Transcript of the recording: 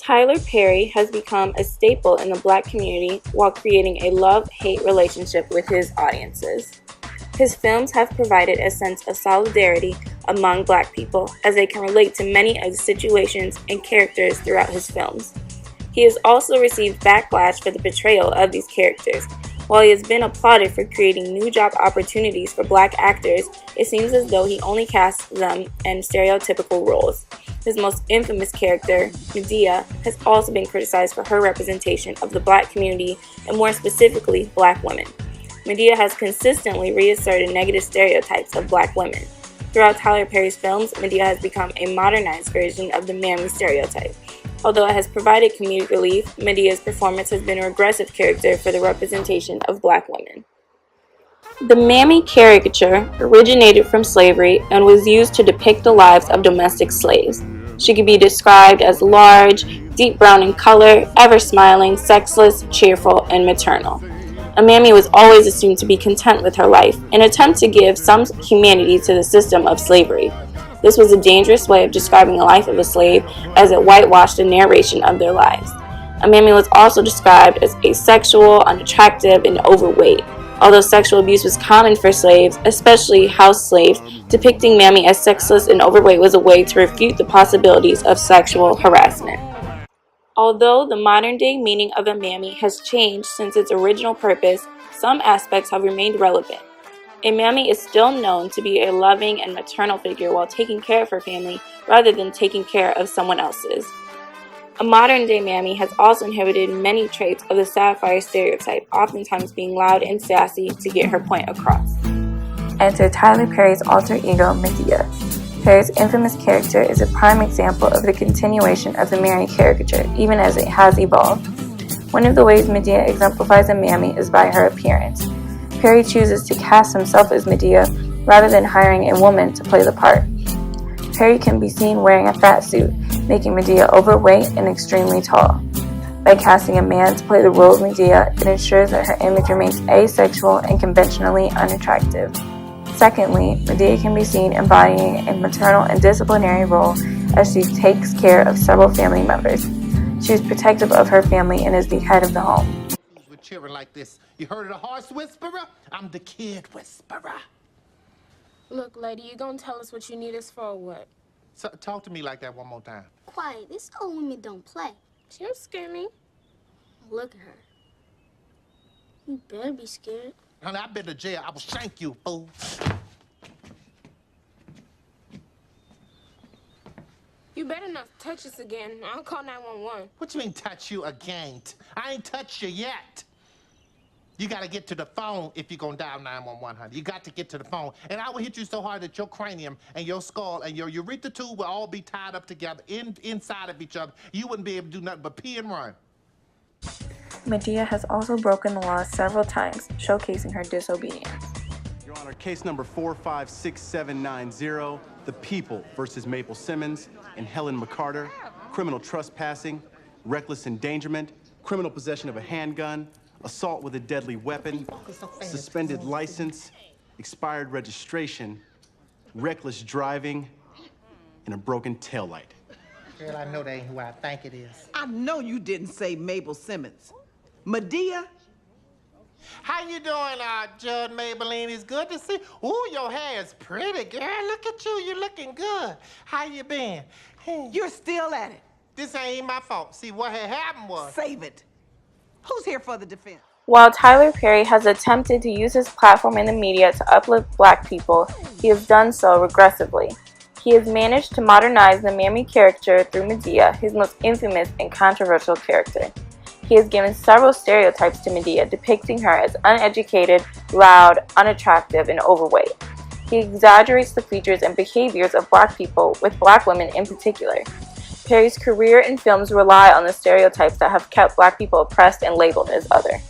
Tyler Perry has become a staple in the Black community while creating a love-hate relationship with his audiences. His films have provided a sense of solidarity among Black people as they can relate to many of the situations and characters throughout his films. He has also received backlash for the portrayal of these characters. While he has been applauded for creating new job opportunities for Black actors, it seems as though he only casts them in stereotypical roles. His most infamous character, Madea, has also been criticized for her representation of the Black community and more specifically, Black women. Madea has consistently reasserted negative stereotypes of Black women. Throughout Tyler Perry's films, Madea has become a modernized version of the Mammy stereotype. Although it has provided comedic relief, Madea's performance has been a regressive character for the representation of Black women. The Mammy caricature originated from slavery and was used to depict the lives of domestic slaves. She could be described as large, deep brown in color, ever smiling, sexless, cheerful, and maternal. A mammy was always assumed to be content with her life, an attempt to give some humanity to the system of slavery. This was a dangerous way of describing the life of a slave, as it whitewashed the narration of their lives. A mammy was also described as asexual, unattractive, and overweight. Although sexual abuse was common for slaves, especially house slaves, depicting Mammy as sexless and overweight was a way to refute the possibilities of sexual harassment. Although the modern-day meaning of a mammy has changed since its original purpose, some aspects have remained relevant. A mammy is still known to be a loving and maternal figure while taking care of her family rather than taking care of someone else's. A modern-day mammy has also inherited many traits of the sapphire stereotype, oftentimes being loud and sassy to get her point across. Enter Tyler Perry's alter ego, Madea. Perry's infamous character is a prime example of the continuation of the Mammy caricature, even as it has evolved. One of the ways Madea exemplifies a mammy is by her appearance. Perry chooses to cast himself as Madea rather than hiring a woman to play the part. Perry can be seen wearing a fat suit, making Madea overweight and extremely tall. By casting a man to play the role of Madea, it ensures that her image remains asexual and conventionally unattractive. Secondly, Madea can be seen embodying a maternal and disciplinary role as she takes care of several family members. She is protective of her family and is the head of the home. With children like this, you heard of the horse whisperer? I'm the kid whisperer. Look, lady, you gonna tell us what you need us for or what? So, talk to me like that one more time. Quiet, these old women don't play. She don't scare me. Look at her. You better be scared. Honey, I've been to jail. I will shank you, fool. You better not touch us again. I'll call 911. What you mean touch you again? I ain't touched you yet. You gotta get to the phone if you're gonna dial 911, honey. You got to get to the phone. And I will hit you so hard that your cranium and your skull and your urethra tube will all be tied up together inside of each other. You wouldn't be able to do nothing but pee and run. Madea has also broken the law several times, showcasing her disobedience. Your Honor, case number 456790, The People versus Maple Simmons and Helen McCarter, criminal trespassing, reckless endangerment, criminal possession of a handgun, assault with a deadly weapon, suspended license, expired registration, reckless driving, and a broken taillight. Girl, I know that ain't who I think it is. I know you didn't say Mabel Simmons. Madea? How you doing, Judge Maybelline? It's good to see. Ooh, your hair is pretty, girl. Look at you. You're looking good. How you been? You're still at it. This ain't my fault. See, what had happened was... Save it. Who's here for the defense? While Tyler Perry has attempted to use his platform in the media to uplift Black people, he has done so regressively. He has managed to modernize the Mammy caricature through Madea, his most infamous and controversial character. He has given several stereotypes to Madea, depicting her as uneducated, loud, unattractive, and overweight. He exaggerates the features and behaviors of Black people, with Black women in particular. Perry's career and films rely on the stereotypes that have kept Black people oppressed and labeled as other.